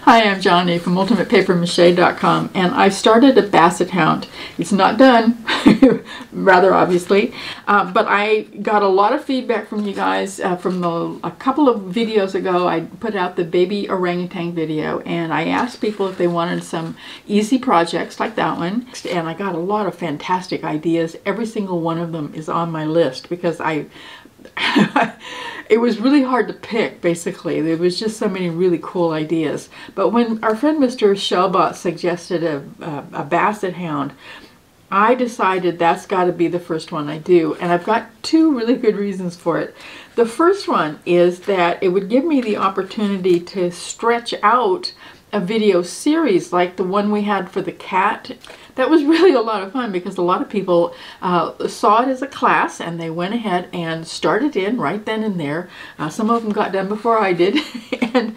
Hi, I'm Johnny from UltimatePaperMache.com, and I've started a Basset Hound. It's not done, rather obviously, but I got a lot of feedback from you guys from a couple of videos ago. I put out the baby orangutan video, and I asked people if they wanted some easy projects like that one, and I got a lot of fantastic ideas. Every single one of them is on my list because it was really hard to pick, basically. There was just so many really cool ideas. But when our friend Mr. Shellbot suggested a Basset Hound, I decided that's got to be the first one I do. And I've got two really good reasons for it. The first one is that it would give me the opportunity to stretch out a video series like the one we had for the cat. That was really a lot of fun because a lot of people saw it as a class and they went ahead and started in right then and there. Some of them got done before I did. And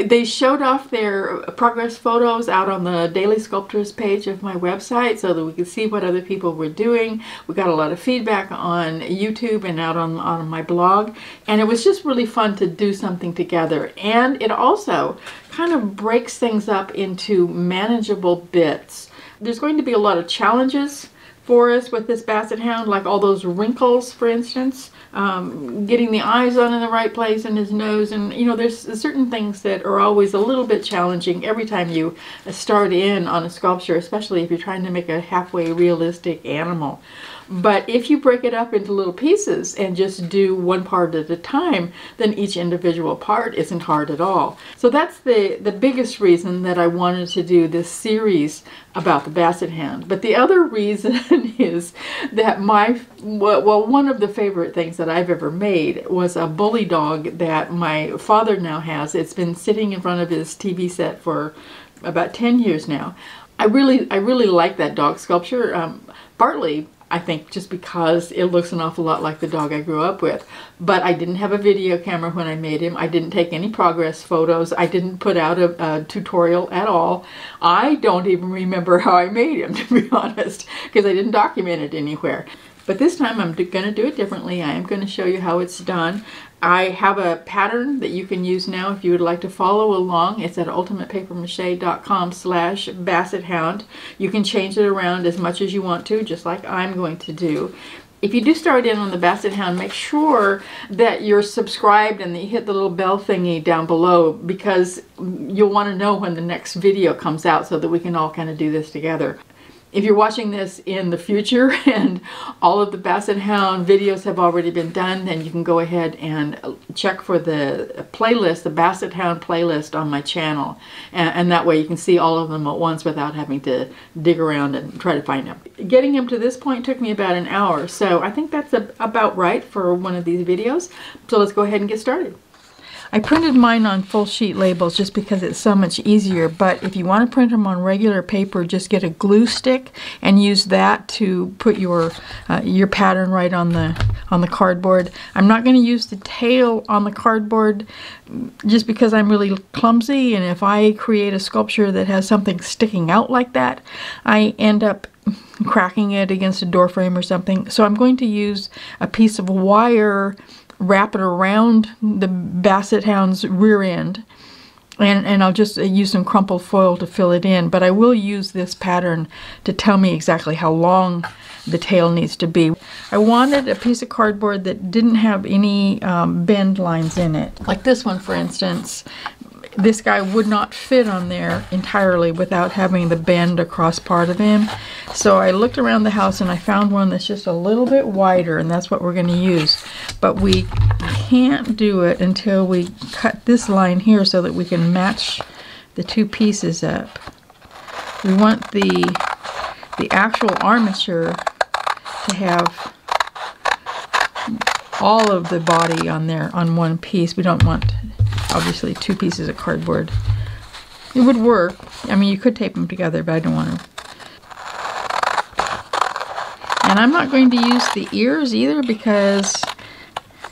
they showed off their progress photos out on the Daily Sculptors page of my website so that we could see what other people were doing. We got a lot of feedback on YouTube and out on my blog. And it was just really fun to do something together. And it also kind of breaks things up into manageable bits. There's going to be a lot of challenges for us with this Basset Hound, like all those wrinkles, for instance, getting the eyes on in the right place and his nose, and you know, there's certain things that are always a little bit challenging every time you start in on a sculpture, especially if you're trying to make a halfway realistic animal. But if you break it up into little pieces and just do one part at a time, then each individual part isn't hard at all. So that's the biggest reason that I wanted to do this series about the Basset Hound. But the other reason is that one of the favorite things that I've ever made was a bully dog that my father now has. It's been sitting in front of his TV set for about 10 years now. I really like that dog sculpture, partly I think just because it looks an awful lot like the dog I grew up with. But I didn't have a video camera when I made him. I didn't take any progress photos. I didn't put out a tutorial at all. I don't even remember how I made him, to be honest, because I didn't document it anywhere. But this time I'm going to do it differently. I am going to show you how it's done. I have a pattern that you can use now if you would like to follow along. It's at ultimatepapermache.com/Basset Hound. You can change it around as much as you want to, just like I'm going to do. If you do start in on the Basset Hound, make sure that you're subscribed and that you hit the little bell thingy down below, because you'll want to know when the next video comes out so that we can all kind of do this together. If you're watching this in the future and all of the Basset Hound videos have already been done, then you can go ahead and check for the playlist, the Basset Hound playlist on my channel. And that way you can see all of them at once without having to dig around and try to find them. Getting him to this point took me about an hour, so I think that's about right for one of these videos. So let's go ahead and get started. I printed mine on full sheet labels just because it's so much easier, but if you want to print them on regular paper, just get a glue stick and use that to put your pattern right on the cardboard. I'm not going to use the tail on the cardboard just because I'm really clumsy, and if I create a sculpture that has something sticking out like that, I end up cracking it against a door frame or something. So I'm going to use a piece of wire, wrap it around the Basset Hound's rear end, and I'll just use some crumpled foil to fill it in. But I will use this pattern to tell me exactly how long the tail needs to be. I wanted a piece of cardboard that didn't have any bend lines in it. Like this one, for instance. This guy would not fit on there entirely without having the bend across part of him. So I looked around the house and I found one that's just a little bit wider, and that's what we're going to use. But we can't do it until we cut this line here so that we can match the two pieces up. We want the actual armature to have all of the body on there on one piece. We don't want, obviously, two pieces of cardboard. It would work. I mean, you could tape them together, but I don't want to. And I'm not going to use the ears either, because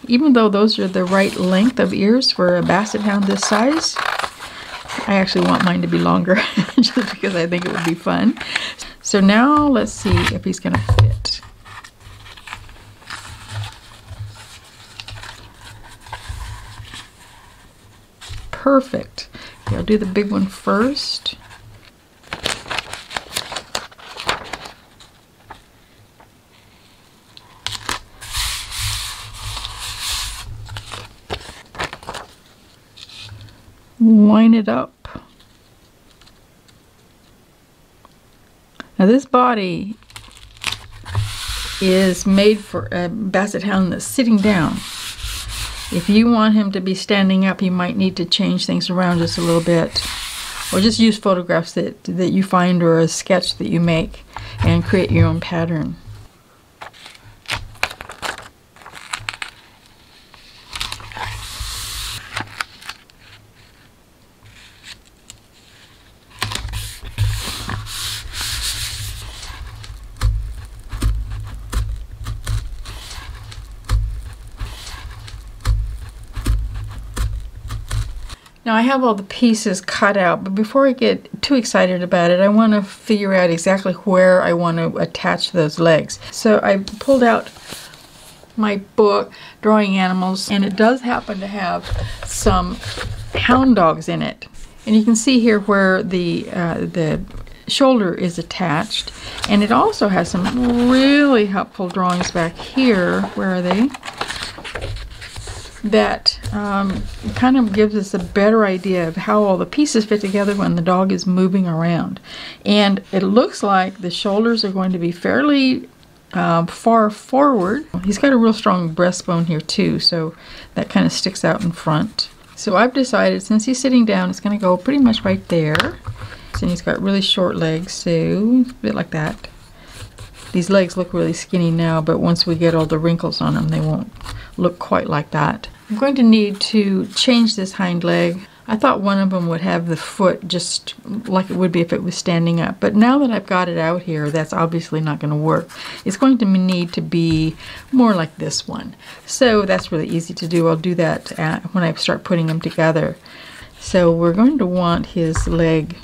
even though those are the right length of ears for a Basset Hound this size, I actually want mine to be longer just because I think it would be fun. So now let's see if he's going to fit. Perfect. Okay, I'll do the big one first. Line it up. Now this body is made for a Basset Hound that's sitting down. If you want him to be standing up, you might need to change things around just a little bit. Or just use photographs that you find or a sketch that you make and create your own pattern. Now I have all the pieces cut out, but before I get too excited about it, I want to figure out exactly where I want to attach those legs. So I pulled out my book, Drawing Animals, and it does happen to have some hound dogs in it. And you can see here where the shoulder is attached, and it also has some really helpful drawings back here. Where are they? That kind of gives us a better idea of how all the pieces fit together when the dog is moving around. And it looks like the shoulders are going to be fairly far forward. He's got a real strong breastbone here too, so that kind of sticks out in front. So I've decided, since he's sitting down, it's going to go pretty much right there. And he's got really short legs, so a bit like that. These legs look really skinny now, but once we get all the wrinkles on them, they won't look quite like that. I'm going to need to change this hind leg. I thought one of them would have the foot just like it would be if it was standing up, but now that I've got it out here, that's obviously not going to work. It's going to need to be more like this one. So that's really easy to do. I'll do that when I start putting them together. So we're going to want his leg,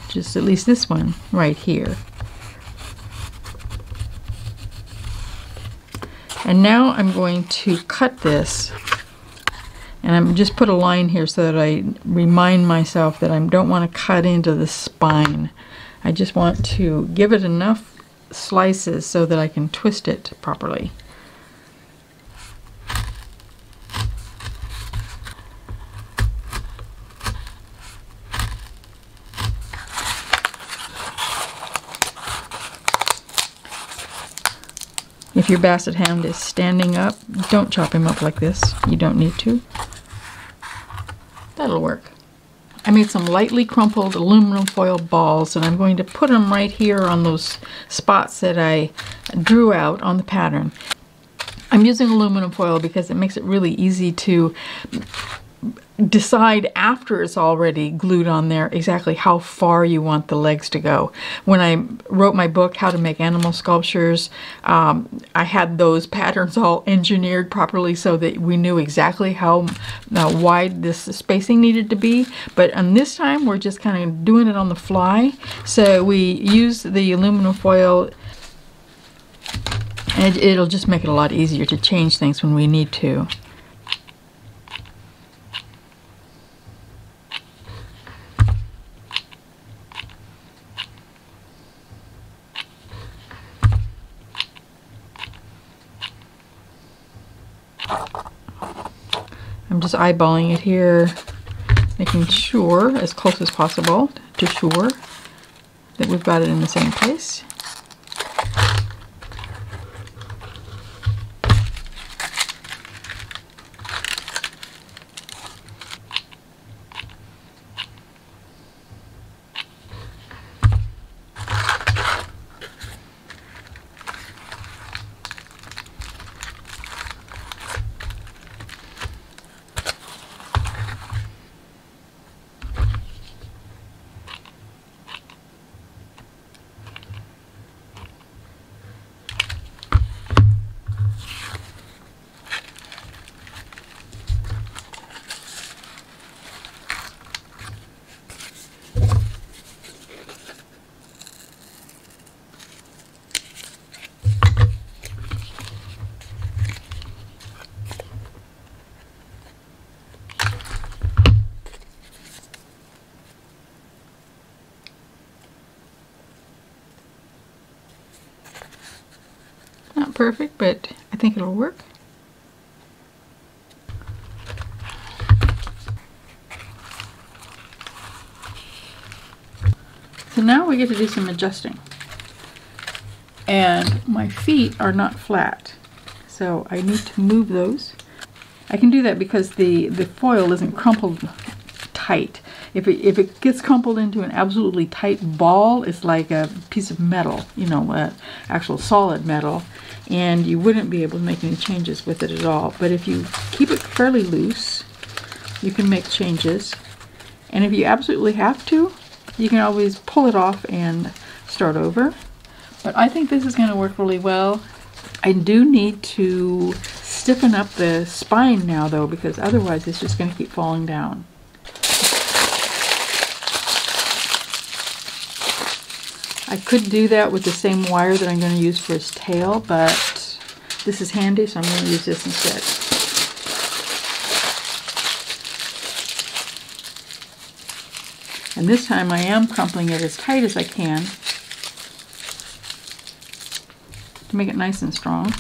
just at least this one right here. And now I'm going to cut this, and I'm just put a line here so that I remind myself that I don't want to cut into the spine. I just want to give it enough slices so that I can twist it properly. If your Basset Hound is standing up, don't chop him up like this. You don't need to. That'll work. I made some lightly crumpled aluminum foil balls, and I'm going to put them right here on those spots that I drew out on the pattern. I'm using aluminum foil because it makes it really easy to decide after it's already glued on there exactly how far you want the legs to go. When I wrote my book, How to Make Animal Sculptures, I had those patterns all engineered properly so that we knew exactly how wide this spacing needed to be. But on this time, we're just kind of doing it on the fly. So we use the aluminum foil, and it'll just make it a lot easier to change things when we need to. I'm just eyeballing it here, making sure, as close as possible to sure, that we've got it in the same place. not perfect, but I think it'll work. So now we get to do some adjusting. And my feet are not flat, so I need to move those. I can do that because the foil isn't crumpled tight. If it gets crumpled into an absolutely tight ball, it's like a piece of metal, you know, actual solid metal, and you wouldn't be able to make any changes with it at all. But if you keep it fairly loose, you can make changes. And if you absolutely have to, you can always pull it off and start over. But I think this is going to work really well. I do need to stiffen up the spine now though, because otherwise it's just going to keep falling down. I could do that with the same wire that I'm going to use for his tail, but this is handy, so I'm going to use this instead. And this time I am crumpling it as tight as I can to make it nice and strong.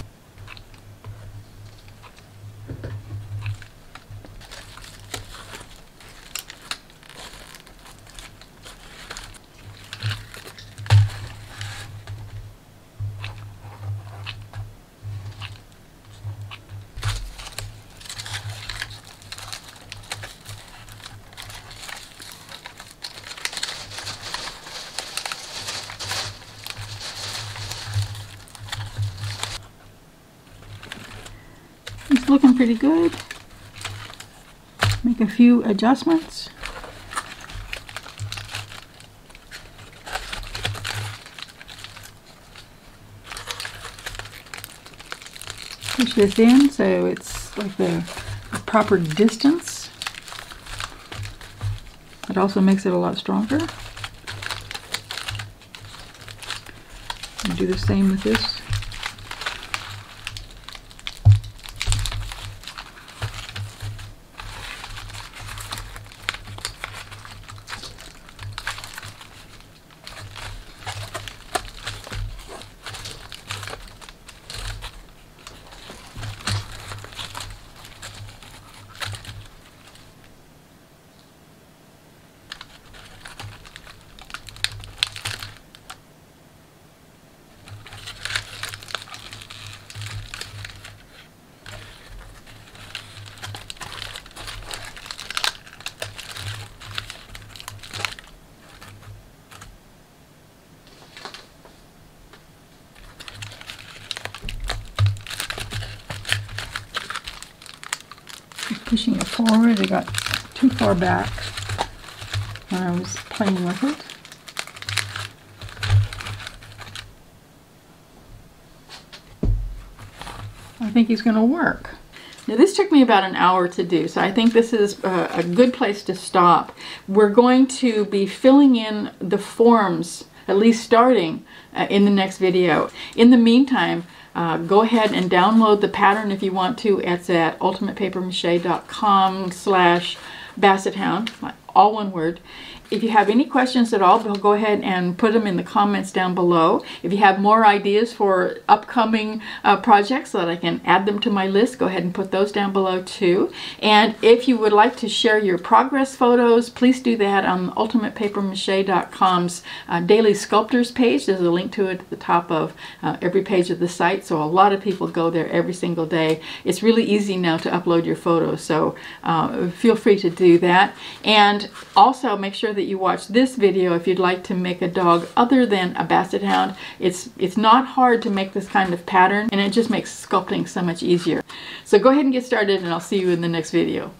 It's looking pretty good. Make a few adjustments. Push this in so it's like the proper distance. It also makes it a lot stronger. And do the same with this. Pushing it forward, it got too far back when I was playing with it. I think he's going to work. Now this took me about an hour to do, so I think this is a good place to stop. We're going to be filling in the forms, at least starting in the next video. In the meantime, go ahead and download the pattern if you want to. It's at ultimatepapermache.com/Basset Hound, all one word. If you have any questions at all, go ahead and put them in the comments down below. If you have more ideas for upcoming projects so that I can add them to my list, go ahead and put those down below too. And if you would like to share your progress photos, please do that on ultimatepapermache.com's daily sculptors page. There's a link to it at the top of every page of the site, so a lot of people go there every single day. It's really easy now to upload your photos, so feel free to do that. And also make sure that you watch this video if you'd like to make a dog other than a Basset Hound. It's not hard to make this kind of pattern, and it just makes sculpting so much easier. So go ahead and get started, and I'll see you in the next video.